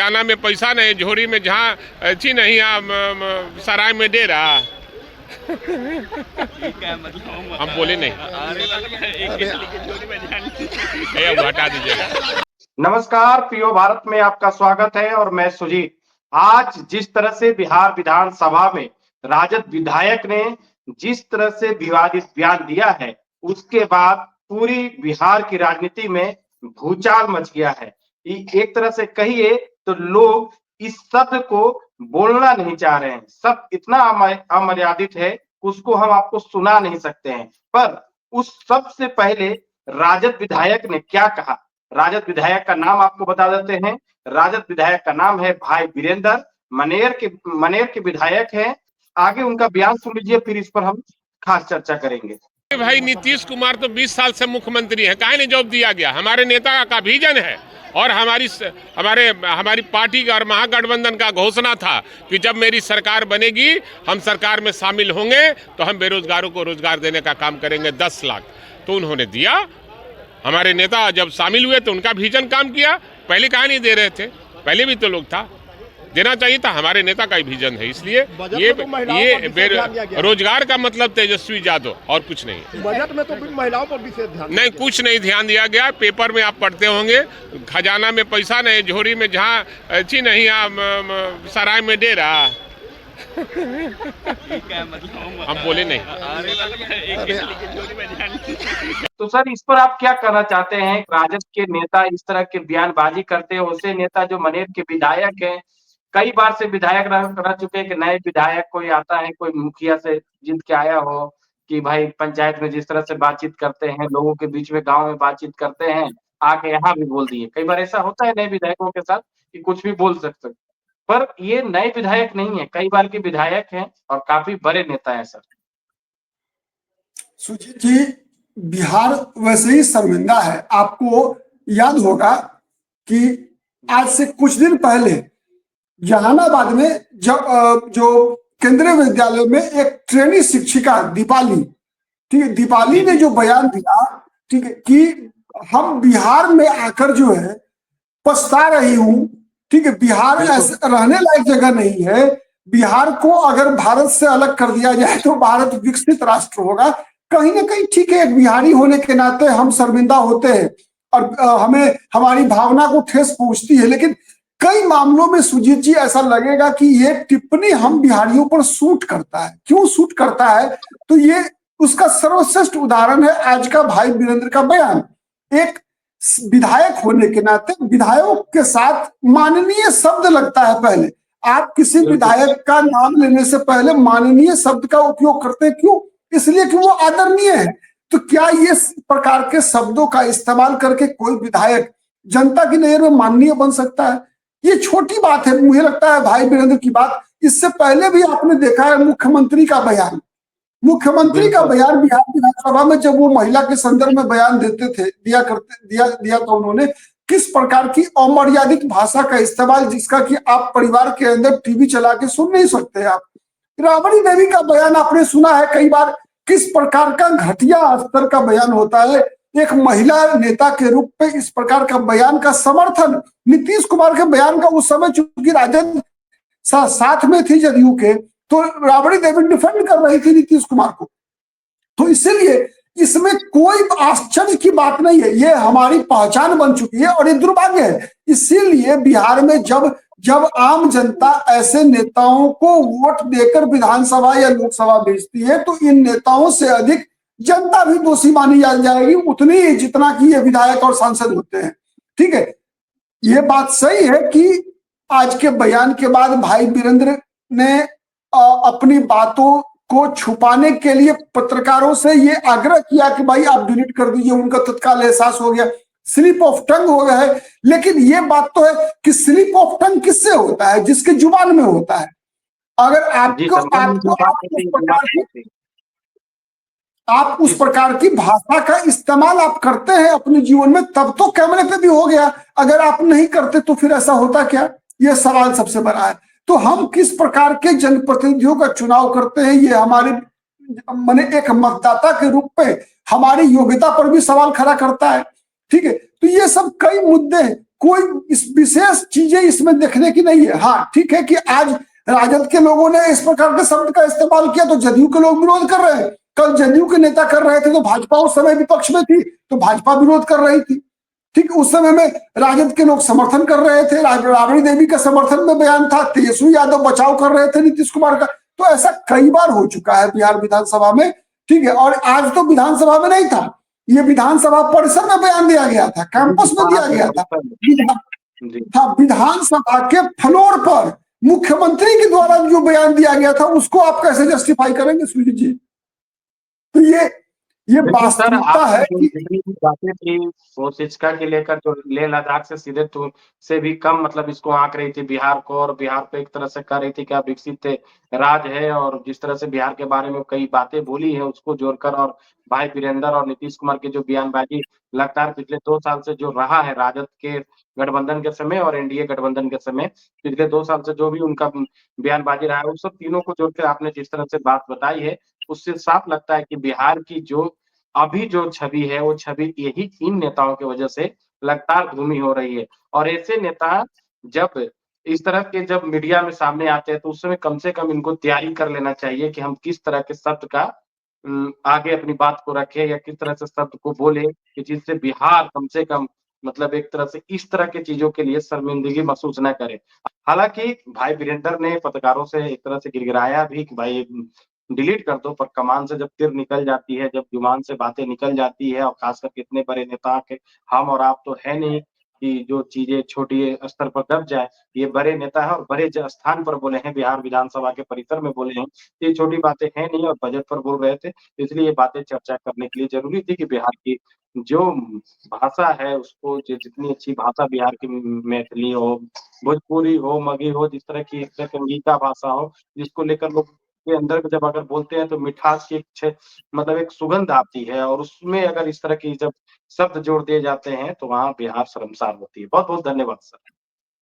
खजाना में पैसा नहीं, झोरी में जहाँ अच्छी नहीं सराय में डेरा। हम बोले नहीं, हटा दीजिएगा। नमस्कार, पीओ भारत में आपका स्वागत है और मैं सुजीत। आज जिस तरह से बिहार विधानसभा में राजद विधायक ने जिस तरह से विवादित बयान दिया है, उसके बाद पूरी बिहार की राजनीति में भूचाल मच गया है। एक तरह से कहिए तो लोग इस शब्द को बोलना नहीं चाह रहे हैं। शब्द इतना अमर्यादित है, उसको हम आपको सुना नहीं सकते हैं। पर उस शब्द से पहले राजद विधायक ने क्या कहा, राजद विधायक का नाम आपको बता देते हैं। राजद विधायक का नाम है भाई वीरेंद्र, मनेर के विधायक हैं। आगे उनका बयान सुन लीजिए, फिर इस पर हम खास चर्चा करेंगे। भाई नीतीश कुमार तो 20 साल से मुख्यमंत्री है, काहे नहीं जॉब दिया गया? हमारे नेता का विजन है और हमारी पार्टी का और महागठबंधन का घोषणा था कि जब मेरी सरकार बनेगी, हम सरकार में शामिल होंगे तो हम बेरोजगारों को रोजगार देने का काम करेंगे 10 लाख। तो उन्होंने दिया। हमारे नेता जब शामिल हुए तो उनका विजन काम किया। पहले कहा नहीं दे रहे थे, पहले भी तो लोग था, देना चाहिए था। हमारे नेता का विजन है, इसलिए ये रोजगार का मतलब तेजस्वी यादव और कुछ नहीं। बजट में तो महिलाओं पर विशेष ध्यान नहीं, कुछ नहीं ध्यान दिया गया। पेपर में आप पढ़ते होंगे, खजाना में पैसा नहीं, झोरी में जहाँ अच्छी नहीं सराय में डेरा। हम बोले नहीं। तो सर, इस पर आप क्या कहना चाहते हैं? राजद के नेता इस तरह के बयानबाजी करते हैं। उसे नेता जो मनेर के विधायक हैं, कई बार से विधायक रह चुके हैं कि नए विधायक कोई आता है, कोई मुखिया से जीत के आया हो कि भाई पंचायत में जिस तरह से बातचीत करते हैं, लोगों के बीच में गांव में बातचीत करते हैं, आके यहाँ भी बोल दिए। कई बार ऐसा होता है नए विधायकों के साथ कि कुछ भी बोल सकते, पर ये नए विधायक नहीं है, कई बार के विधायक हैं और काफी बड़े नेता हैं। सर सुजीत जी, बिहार वैसे ही शर्मिंदा है। आपको याद होगा कि आज से कुछ दिन पहले जहानाबाद में जो केंद्रीय विद्यालय में एक ट्रेनी शिक्षिका दीपाली, ठीक है, दीपाली ने जो बयान दिया, ठीक है, कि हम बिहार में आकर जो है पछता रही हूं, ठीक है, बिहार ऐसे रहने लायक जगह नहीं है, बिहार को अगर भारत से अलग कर दिया जाए तो भारत विकसित राष्ट्र होगा। कहीं ना कहीं ठीक है, एक बिहारी होने के नाते हम शर्मिंदा होते हैं और हमें हमारी भावना को ठेस पहुंचती है, लेकिन कई मामलों में सुजीत जी ऐसा लगेगा कि ये टिप्पणी हम बिहारियों पर सूट करता है। क्यों सूट करता है? तो ये उसका सर्वश्रेष्ठ उदाहरण है आज का भाई वीरेंद्र का बयान। एक विधायक होने के नाते विधायकों के साथ माननीय शब्द लगता है। पहले आप किसी विधायक का नाम लेने से पहले माननीय शब्द का उपयोग करते हैं। क्यों? इसलिए कि वो आदरणीय है। तो क्या ये प्रकार के शब्दों का इस्तेमाल करके कोई विधायक जनता की नजर में माननीय बन सकता है? ये छोटी बात है मुझे लगता है भाई वीरेंद्र की बात। इससे पहले भी आपने देखा है मुख्यमंत्री का बयान बिहार विधानसभा में जब वो महिला के संदर्भ में बयान दिया तो उन्होंने किस प्रकार की अमर्यादित भाषा का इस्तेमाल, जिसका कि आप परिवार के अंदर टीवी चला के सुन नहीं सकते। आप राबड़ी देवी का बयान आपने सुना है कई बार, किस प्रकार का घटिया स्तर का बयान होता है। एक महिला नेता के रूप में इस प्रकार का बयान का समर्थन नीतीश कुमार के बयान का उस समय, चूंकि राजद साथ में थी जदयू के, तो राबड़ी देवी डिफेंड कर रही थी नीतीश कुमार को। तो इसीलिए इसमें कोई आश्चर्य की बात नहीं है, ये हमारी पहचान बन चुकी है और ये दुर्भाग्य है। इसीलिए बिहार में जब आम जनता ऐसे नेताओं को वोट देकर विधानसभा या लोकसभा भेजती है, तो इन नेताओं से अधिक जनता भी दोषी मानी जाएगी, उतनी ही जितना कि ये विधायक और सांसद होते हैं। ठीक है, ये बात सही है कि आज के बयान के बाद भाई वीरेंद्र ने अपनी बातों को छुपाने के लिए पत्रकारों से ये आग्रह किया कि भाई आप डिलीट कर दीजिए। उनका तत्काल एहसास हो गया, स्लिप ऑफ टंग हो गया है। लेकिन ये बात तो है कि स्लिप ऑफ टंग किससे होता है? जिसके जुबान में होता है। अगर आप उस प्रकार की भाषा का इस्तेमाल आप करते हैं अपने जीवन में, तब तो कैमरे पे भी हो गया। अगर आप नहीं करते तो फिर ऐसा होता क्या? यह सवाल सबसे बड़ा है। तो हम किस प्रकार के जनप्रतिनिधियों का चुनाव करते हैं, ये हमारे माने एक मतदाता के रूप में हमारी योग्यता पर भी सवाल खड़ा करता है। ठीक है, तो ये सब कई मुद्दे हैं। कोई इस विशेष चीजें इसमें देखने की नहीं है। हाँ ठीक है कि आज राजद के लोगों ने इस प्रकार के शब्द का इस्तेमाल किया तो जदयू के लोग विरोध कर रहे हैं। कल जदयू के नेता कर रहे थे तो भाजपा उस समय विपक्ष में थी तो भाजपा विरोध कर रही थी। ठीक, उस समय में राजद के लोग समर्थन कर रहे थे, राबड़ी देवी के समर्थन में बयान था, तेजस्वी यादव बचाव कर रहे थे नीतीश कुमार का। तो ऐसा कई बार हो चुका है बिहार विधानसभा में। ठीक है, और आज तो विधानसभा में नहीं था, ये विधानसभा परिसर में बयान दिया गया था, कैंपस में दिया गया था। हाँ, विधानसभा के फ्लोर पर मुख्यमंत्री के द्वारा जो बयान दिया गया था उसको आप कैसे जस्टिफाई करेंगे सुजीत जी? तो ये वास्तविकता है कि जितनी भी बातें थी वो शिक्षा के लेकर जो लेह लद्दाख से सीधे तो से भी कम मतलब इसको आंक रही थी बिहार को, और बिहार को एक तरह से कह रही थी कि आप विकसित राज्य है, और जिस तरह से बिहार के बारे में कई बातें बोली है उसको जोड़कर, और भाई वीरेंद्र और नीतीश कुमार की जो बयानबाजी लगातार पिछले 2 साल से जो रहा है राजद के गठबंधन के समय और एनडीए गठबंधन के समय, पिछले 2 साल से जो भी उनका बयानबाजी रहा है उस सब तीनों को जोड़कर आपने जिस तरह से बात बताई है उससे साफ लगता है कि बिहार की जो अभी जो छवि है वो छवि यही 3 नेताओं की वजह से लगातार धूमी हो रही है। और ऐसे नेता जब इस तरह के जब मीडिया में सामने आते हैं तो उस समय कम से कम इनको तैयारी कर लेना चाहिए कि हम किस तरह के शब्द का आगे अपनी बात को रखें या किस तरह से शब्द को बोले कि जिससे बिहार कम से कम मतलब एक तरह से इस तरह की चीजों के लिए शर्मिंदगी महसूस न करे। हालाँकि भाई वीरेंद्र ने पत्रकारों से एक तरह से गिड़गिड़ाया भी कि भाई डिलीट कर दो, पर कमान से जब तीर निकल जाती है, जब जुबान से बातें निकल जाती है और खासकर के इतने बड़े नेता के हम और आप तो है नहीं कि जो चीजें छोटी स्तर पर दब जाए। ये बड़े नेता है और बड़े स्थान पर बोले हैं, बिहार विधानसभा के परिसर में बोले हैं। ये छोटी बातें हैं नहीं और बजट पर बोल रहे थे, इसलिए ये बातें चर्चा करने के लिए जरूरी थी कि बिहार की जो भाषा है उसको जितनी अच्छी भाषा बिहार की मैथिली हो, भोजपुरी हो, मगही हो, जिस तरह की एक तरह की मीठा भाषा हो, जिसको लेकर लोग के अंदर जब अगर बोलते हैं तो मिठास की एक मतलब एक सुगंध आती है, और उसमें अगर इस तरह की जब शब्द जोड़ दिए जाते हैं तो वहाँ बिहार शर्मसार होती है। बहुत-बहुत धन्यवाद सर।